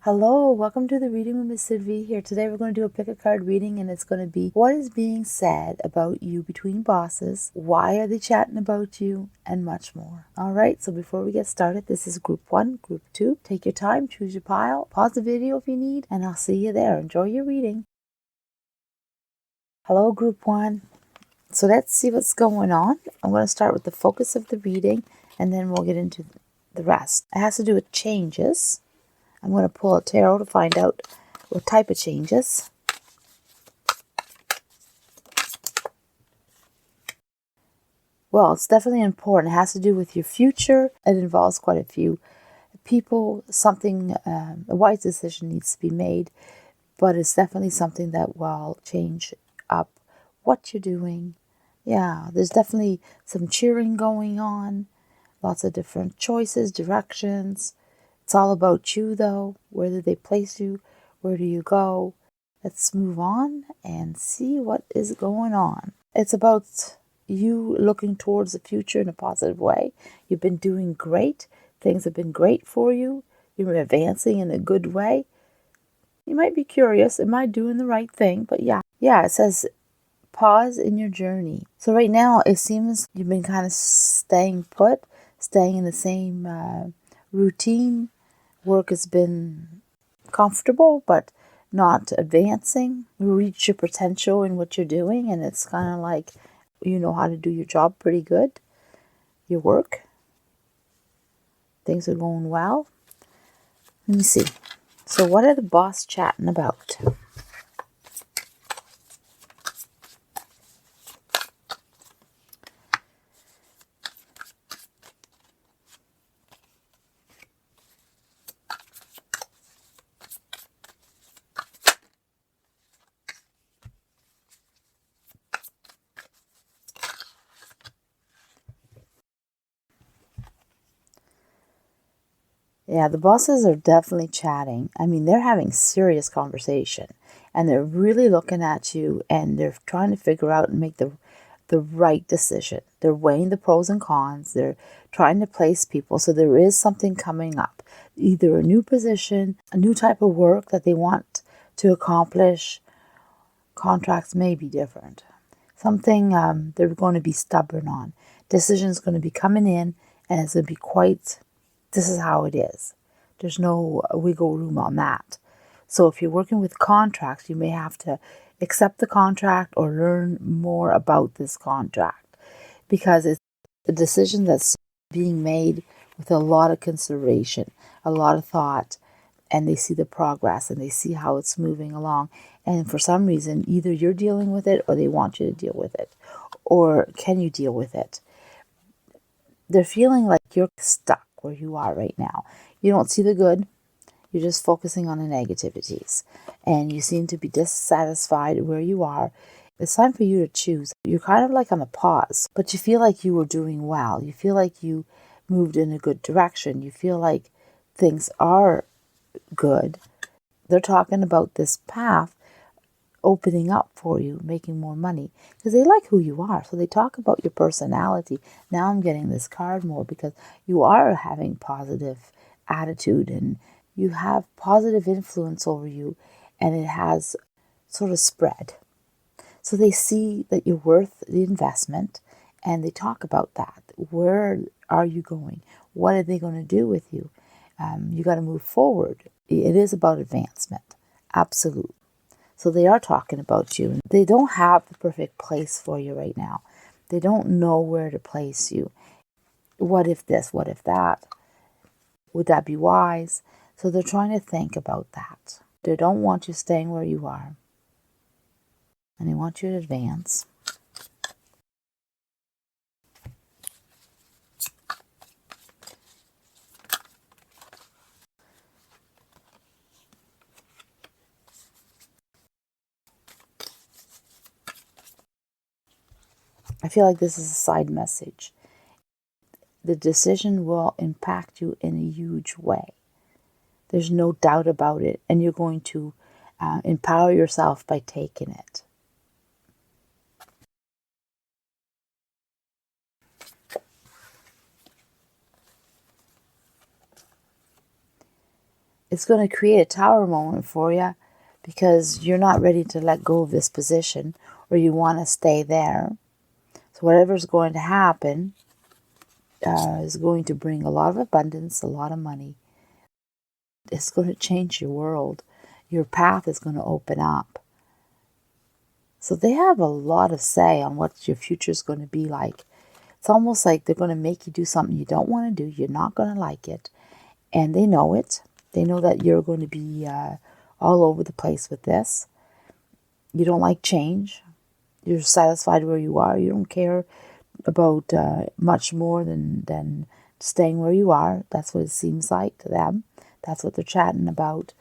Hello, welcome to the reading with Miss Sid V here. Today we're going to do a pick a card reading, and it's going to be what is being said about you between bosses, why are they chatting about you, and much more. Alright, so before we get started, this is group 1, group 2. Take your time, choose your pile, pause the video if you need, and I'll see you there. Enjoy your reading. Hello, group 1. So let's see what's going on. I'm going to start with the focus of the reading, and then we'll get into the rest. It has to do with changes. I'm going to pull a tarot to find out what type of changes. Well, it's definitely important. It has to do with your future. It involves quite a few people. Something, a wise decision needs to be made, but it's definitely something that will change up what you're doing. Yeah, there's definitely some cheering going on. Lots of different choices, directions. It's all about you, though. Where did they place you? Where do you go? Let's move on and see what is going on. It's about you looking towards the future in a positive way. You've been doing great. Things have been great for you. You're advancing in a good way. You might be curious, am I doing the right thing? But yeah, it says pause in your journey. So right now, it seems you've been kind of staying put, staying in the same routine. Work has been comfortable, but not advancing. You reach your potential in what you're doing, and it's kind of like you know how to do your job pretty good. Your work, things are going well. Let me see. So what are the boss chatting about? Yeah, the bosses are definitely chatting. I mean, they're having serious conversation, and they're really looking at you, and they're trying to figure out and make the right decision. They're weighing the pros and cons. They're trying to place people. So there is something coming up, either a new position, a new type of work that they want to accomplish. Contracts may be different. Something they're going to be stubborn on. Decisions going to be coming in, and it's going to be quite, this is how it is. There's no wiggle room on that. So if you're working with contracts, you may have to accept the contract or learn more about this contract, because it's a decision that's being made with a lot of consideration, a lot of thought, and they see the progress and they see how it's moving along. And for some reason, either you're dealing with it or they want you to deal with it. Or can you deal with it? They're feeling like you're stuck where you are right now. You don't see the good. You're just focusing on the negativities. And you seem to be dissatisfied where you are. It's time for you to choose. You're kind of like on a pause, but you feel like you were doing well. You feel like you moved in a good direction. You feel like things are good. They're talking about this path opening up for you, making more money, because they like who you are. So they talk about your personality. Now I'm getting this card more because you are having positive attitude and you have positive influence over you, and it has sort of spread. So they see that you're worth the investment, and they talk about that. Where are you going? What are they going to do with you? You got to move forward. It is about advancement. Absolutely. So they are talking about you. They don't have the perfect place for you right now. They don't know where to place you. What if this? What if that? Would that be wise? So they're trying to think about that. They don't want you staying where you are. And they want you to advance. I feel like this is a side message. The decision will impact you in a huge way. There's no doubt about it. And you're going to empower yourself by taking it. It's going to create a tower moment for you because you're not ready to let go of this position, or you want to stay there. So whatever's going to happen is going to bring a lot of abundance, a lot of money. It's going to change your world. Your path is going to open up. So they have a lot of say on what your future is going to be like. It's almost like they're going to make you do something you don't want to do. You're not going to like it. And they know it. They know that you're going to be all over the place with this. You don't like change. You're satisfied where you are. You don't care about much more than staying where you are. That's what it seems like to them. That's what they're chatting about.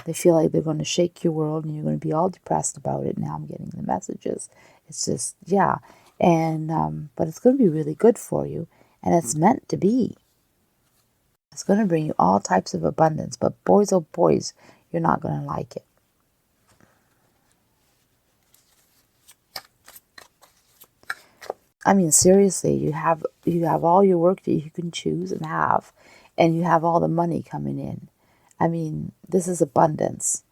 They feel like they're going to shake your world and you're going to be all depressed about it. Now I'm getting the messages. It's just, yeah. And but it's going to be really good for you. And it's meant to be. It's going to bring you all types of abundance. But boys, oh boys, you're not going to like it. I mean, seriously, you have all your work that you can choose and have. And you have all the money coming in. I mean, this is abundance.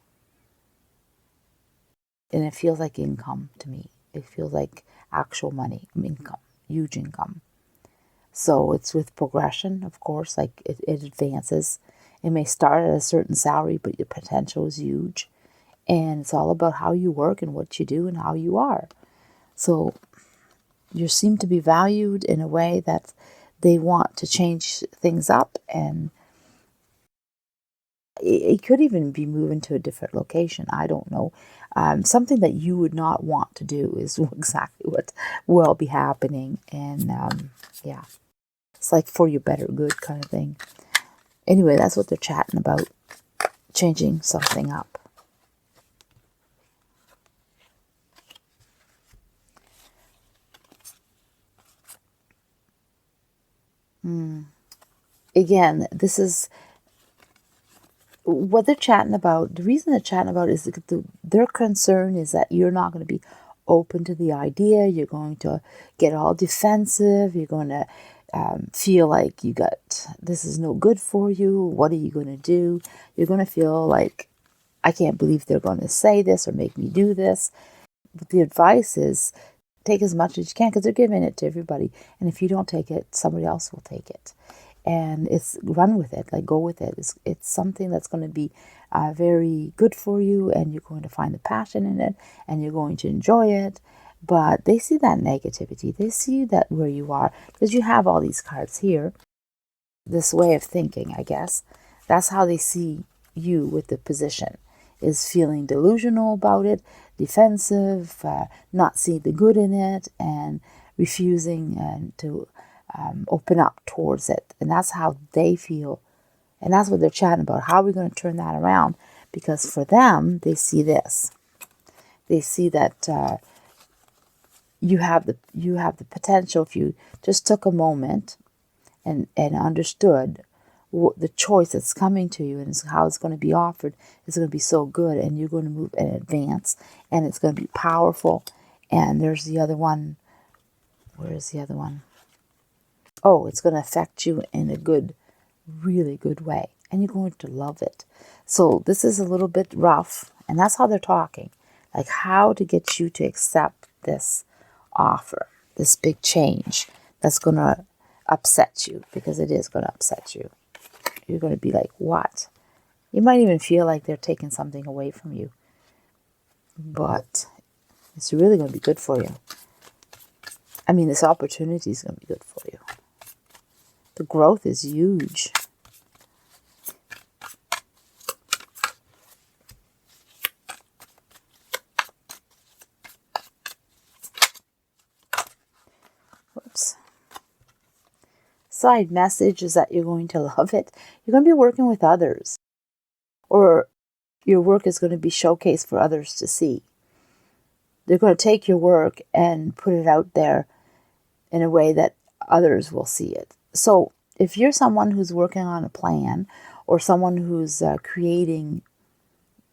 And it feels like income to me. It feels like actual money, income, huge income. So it's with progression, of course, like it advances. It may start at a certain salary, but your potential is huge. And it's all about how you work and what you do and how you are. So you seem to be valued in a way that they want to change things up, and it could even be moving to a different location. I don't know. Something that you would not want to do is exactly what will be happening. And yeah, it's like for your better good kind of thing. Anyway, that's what they're chatting about, changing something up. Again, this is what they're chatting about. The reason they're chatting about is their concern is that you're not going to be open to the idea. You're going to get all defensive. You're going to feel like this is no good for you. What are you going to do? You're going to feel like, I can't believe they're going to say this or make me do this. But the advice is take as much as you can, because they're giving it to everybody. And if you don't take it, somebody else will take it. And it's run with it, like go with it. It's something that's going to be very good for you, and you're going to find the passion in it, and you're going to enjoy it. But they see that negativity. They see that where you are, because you have all these cards here, this way of thinking, I guess. That's how they see you with the position, is feeling delusional about it, defensive, not seeing the good in it, and refusing to open up towards it. And that's how they feel. And that's what they're chatting about. How are we going to turn that around? Because for them, they see this. They see that you have the potential, if you just took a moment and understood the choice that's coming to you and how it's going to be offered is going to be so good, and you're going to move and advance, and it's going to be powerful. And there's the other one. Where is the other one? Oh, it's going to affect you in a good, really good way, and you're going to love it. So this is a little bit rough, and that's how they're talking, like how to get you to accept this offer, this big change that's going to upset you, because it is going to upset you. You're going to be like, what? You might even feel like they're taking something away from you, but it's really going to be good for you. I mean, this opportunity is going to be good for you. The growth is huge. Whoops. Side message is that you're going to love it. You're going to be working with others, or your work is going to be showcased for others to see. They're going to take your work and put it out there in a way that others will see it. So if you're someone who's working on a plan, or someone who's creating,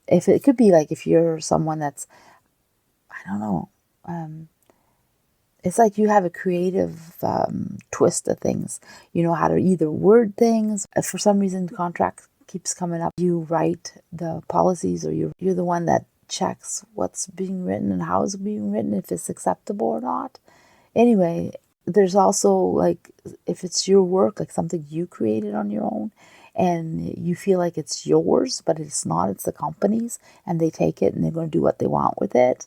if it could be like if you're someone that's, I don't know, it's like you have a creative twist of things. You know how to either word things. For some reason, keeps coming up. You write the policies, or you're the one that checks what's being written and how it's being written, if it's acceptable or not. Anyway, there's also like, if it's your work, like something you created on your own, and you feel like it's yours, but it's not, it's the company's, and they take it and they're going to do what they want with it.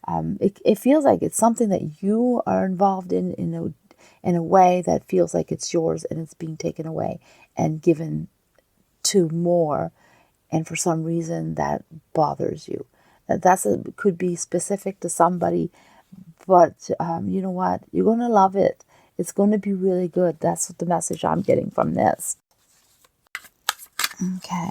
It feels like it's something that you are involved in a way that feels like it's yours, and it's being taken away and given to more, and for some reason that bothers you. Could be specific to somebody, but you know what? You're going to love it. It's going to be really good. That's what the message I'm getting from this. Okay.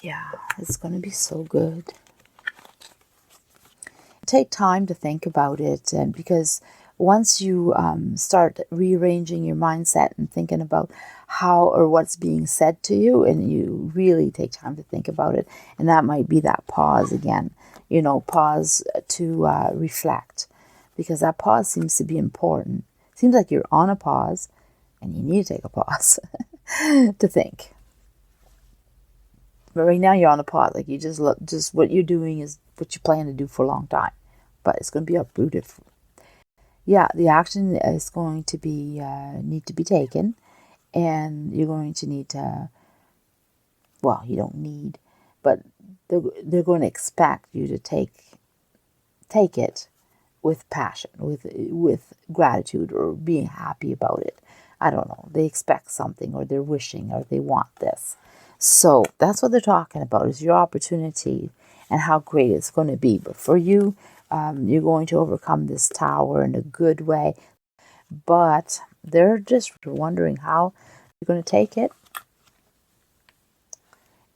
Yeah, it's going to be so good. Take time to think about it, and because once you start rearranging your mindset and thinking about how or what's being said to you, and you really take time to think about it, and that might be that pause again, pause to reflect, because that pause seems to be important. Seems like you're on a pause and you need to take a pause to think. But right now you're on a pause. Like, you just what you're doing is what you plan to do for a long time. But it's going to be uprooted. Yeah, the action is going to be need to be taken. And you're going to need to, well, you don't need, but they're going to expect you to take it with passion, with gratitude, or being happy about it. I don't know. They expect something, or they're wishing, or they want this. So that's what they're talking about, is your opportunity and how great it's going to be. But for you, you're going to overcome this tower in a good way. But they're just wondering how you're going to take it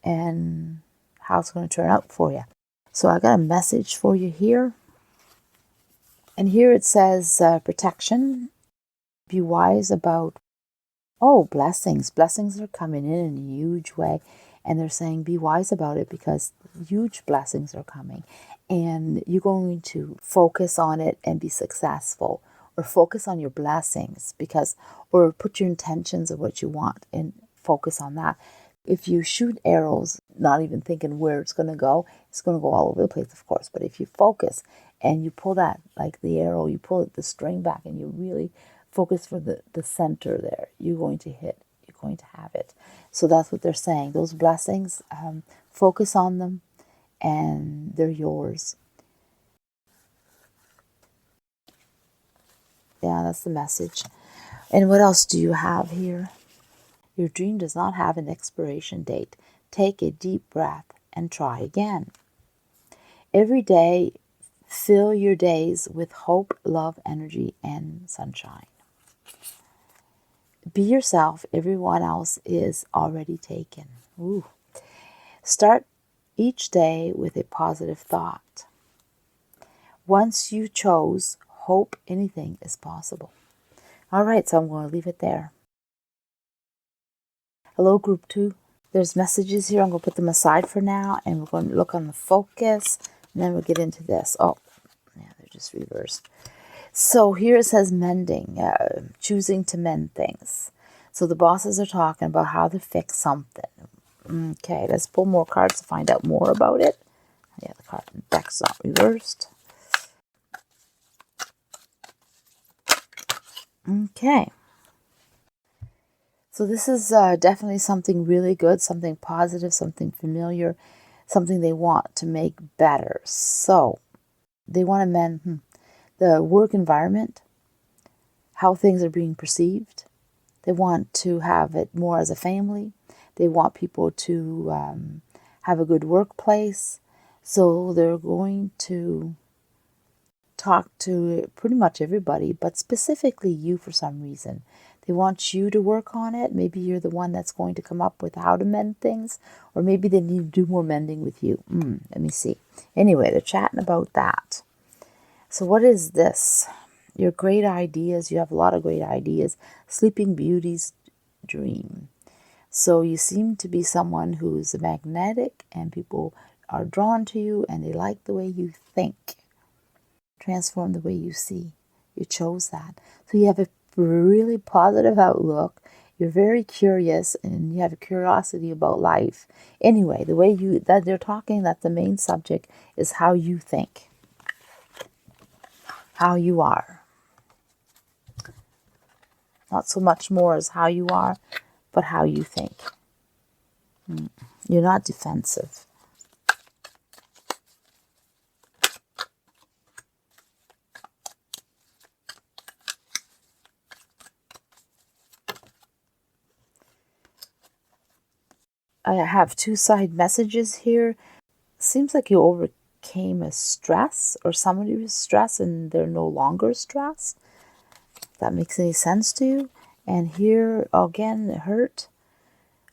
and how it's going to turn out for you. So I got a message for you here. And here it says protection. Be wise about, blessings. Blessings are coming in a huge way. And they're saying be wise about it, because huge blessings are coming. And you're going to focus on it and be successful. Or focus on your blessings, or put your intentions of what you want and focus on that. If you shoot arrows, not even thinking where it's going to go all over the place, of course. But if you focus and you pull that, like the arrow, you pull the string back and you really focus for the center there, you're going to hit, you're going to have it. So that's what they're saying. Those blessings, focus on them, and they're yours. Yeah, that's the message. And what else do you have here? Your dream does not have an expiration date. Take a deep breath and try again. Every day, fill your days with hope, love, energy, and sunshine. Be yourself. Everyone else is already taken. Ooh. Start each day with a positive thought. Once you chose hope, anything is possible. All right, so I'm going to leave it there. Hello, group 2. There's messages here. I'm going to put them aside for now, and we're going to look on the focus, and then we'll get into this. Oh, yeah, they're just reversed. So here it says mending, choosing to mend things. So the bosses are talking about how to fix something. Okay, let's pull more cards to find out more about it. Yeah, the card deck's not reversed. Okay. So this is definitely something really good, something positive, something familiar, something they want to make better. So they want to mend the work environment, how things are being perceived. They want to have it more as a family. They want people to have a good workplace. So they're going to talk to pretty much everybody, but specifically you for some reason. They want you to work on it. Maybe you're the one that's going to come up with how to mend things, or maybe they need to do more mending with you. Let me see. Anyway, they're chatting about that. So what is this? Your great ideas, you have a lot of great ideas. Sleeping Beauty's dream. So you seem to be someone who's magnetic and people are drawn to you and they like the way you think. Transform the way you see. You chose that. So you have a really positive outlook. You're very curious and you have a curiosity about life. Anyway, the way that they're talking, that the main subject is how you think. How you are. Not so much more as how you are, but how you think. You're not defensive. I have two side messages here. Seems like you overcame a stress or somebody was stressed and they're no longer stressed. If that makes any sense to you. And here again, hurt.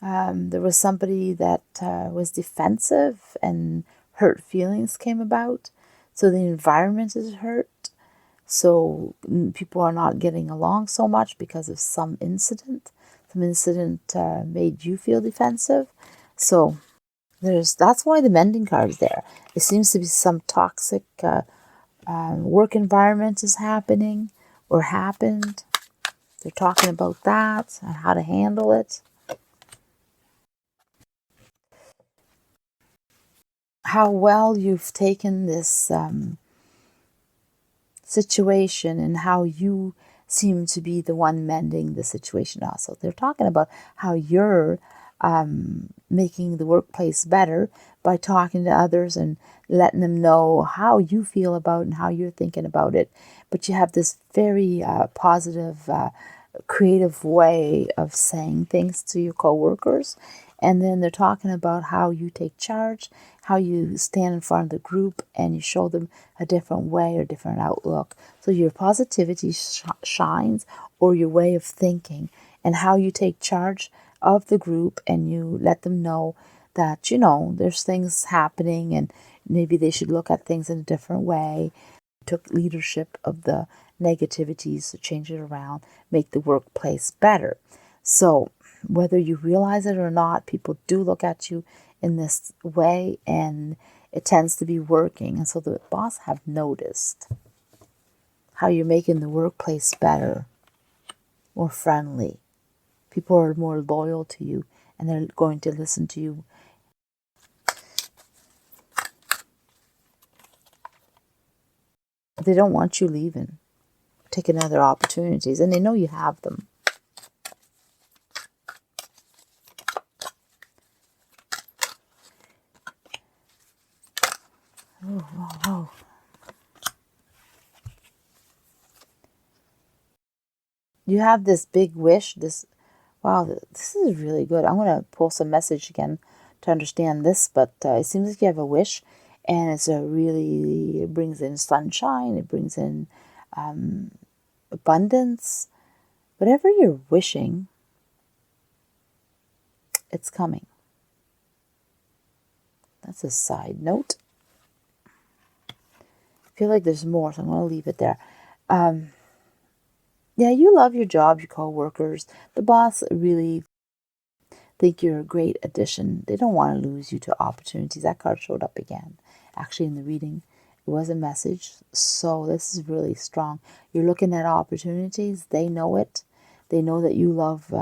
There was somebody that was defensive and hurt feelings came about. So the environment is hurt. So people are not getting along so much because of some incident. Some incident made you feel defensive. So that's why the mending card is there. There seems to be some toxic work environment is happening or happened. They're talking about that and how to handle it. How well you've taken this situation and how you seem to be the one mending the situation also. They're talking about how you're making the workplace better by talking to others and letting them know how you feel about it and how you're thinking about it. But you have this very positive, creative way of saying things to your coworkers. And then they're talking about how you take charge, how you stand in front of the group and you show them a different way or different outlook. So your positivity shines, or your way of thinking, and how you take charge of the group and you let them know that, there's things happening and maybe they should look at things in a different way. Took leadership of the negativities to change it around, make the workplace better. So whether you realize it or not, people do look at you in this way and it tends to be working. And so the boss have noticed how you're making the workplace better, more friendly. People are more loyal to you and they're going to listen to you. They don't want you leaving, taking other opportunities, and they know you have them. Oh. You have this big wish, wow, this is really good. I'm going to pull some message again to understand this, but it seems like you have a wish, and it brings in sunshine, it brings in abundance. Whatever you're wishing, it's coming. That's a side note. I feel like there's more, so I'm going to leave it there. Yeah, you love your job, your co-workers. The boss really think you're a great addition. They don't want to lose you to opportunities. That card showed up again. Actually, in the reading, it was a message. So this is really strong. You're looking at opportunities. They know it. They know that you love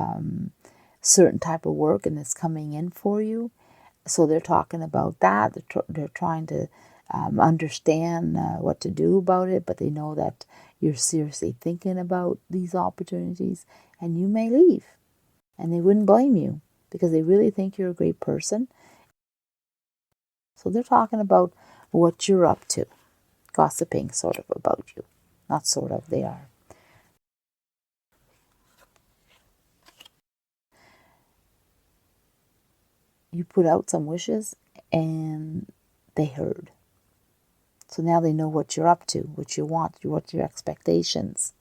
certain type of work and it's coming in for you. So they're talking about that. They're trying to understand what to do about it, but they know that you're seriously thinking about these opportunities and you may leave. And they wouldn't blame you because they really think you're a great person. So they're talking about what you're up to, gossiping sort of about you. Not sort of, they are. You put out some wishes and they heard. So now they know what you're up to, what you want, what your expectations.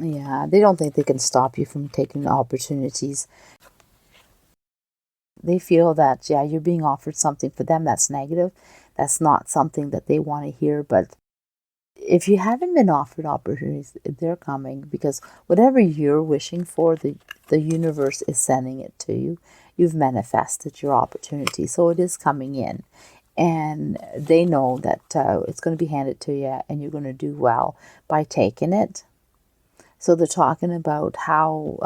Yeah, they don't think they can stop you from taking opportunities. They feel that, yeah, you're being offered something for them that's negative. That's not something that they want to hear. But if you haven't been offered opportunities, they're coming, because whatever you're wishing for, the universe is sending it to you. You've manifested your opportunity, so it is coming in. And they know that it's going to be handed to you, and you're going to do well by taking it. So they're talking about how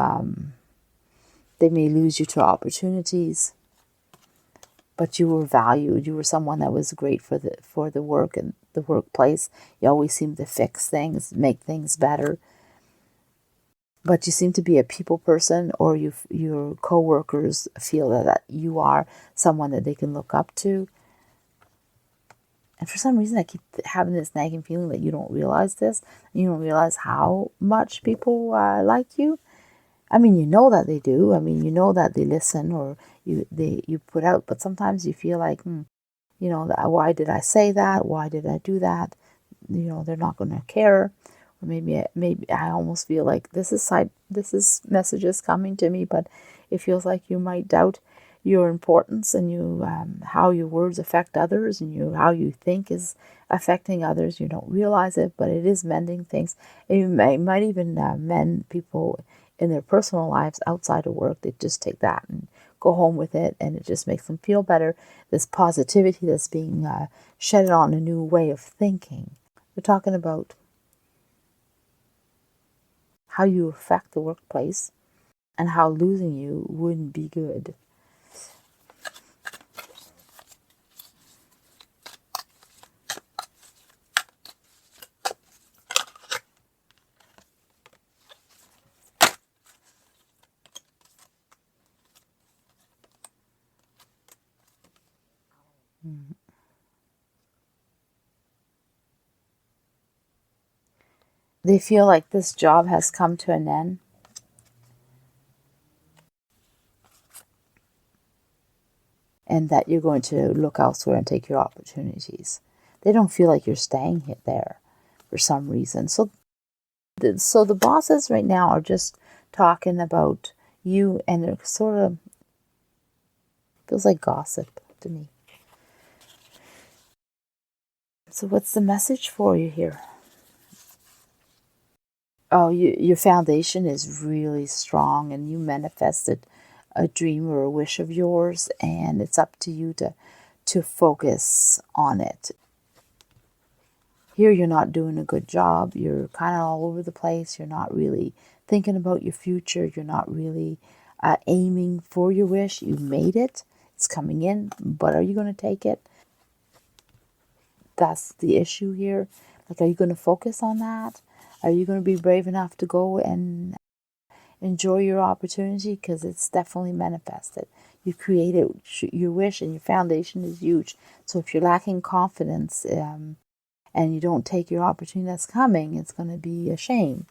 they may lose you to opportunities, but you were valued. You were someone that was great for the work and the workplace. You always seem to fix things, make things better. But you seem to be a people person, or your coworkers feel that you are someone that they can look up to. And for some reason, I keep having this nagging feeling that you don't realize this. You don't realize how much people like you. I mean, you know that they do. I mean, you know that they listen, or you put out. But sometimes you feel like, why did I say that? Why did I do that? They're not going to care. Or maybe I almost feel like this is messages coming to me, but it feels like you might doubt your importance, and how your words affect others, and how you think is affecting others. You don't realize it, but it is mending things. It might even mend people in their personal lives outside of work. They just take that and go home with it, and it just makes them feel better. This positivity that's being shed on a new way of thinking. We're talking about how you affect the workplace, and how losing you wouldn't be good. They feel like this job has come to an end, and that you're going to look elsewhere and take your opportunities. They don't feel like you're staying there for some reason. So the bosses right now are just talking about you, and they're sort of, feels like gossip to me. So what's the message for you here? Oh, your foundation is really strong, and you manifested a dream or a wish of yours, and it's up to you to focus on it. Here you're not doing a good job. You're kind of all over the place. You're not really thinking about your future. You're not really aiming for your wish. You made it. It's coming in, but are you going to take it? That's the issue here. Like, are you going to focus on that? Are you going to be brave enough to go and enjoy your opportunity? Because it's definitely manifested. You created your wish, and your foundation is huge. So if you're lacking confidence, and you don't take your opportunity that's coming, it's going to be a shame.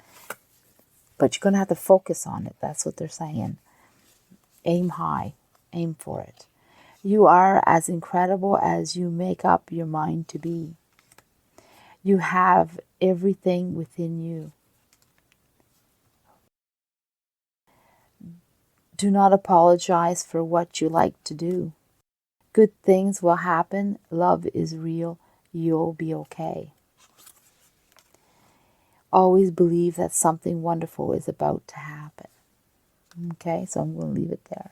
But you're going to have to focus on it. That's what they're saying. Aim high. Aim for it. You are as incredible as you make up your mind to be. You have everything within you. Do not apologize for what you like to do. Good things will happen. Love is real. You'll be okay. Always believe that something wonderful is about to happen. Okay, so I'm going to leave it there.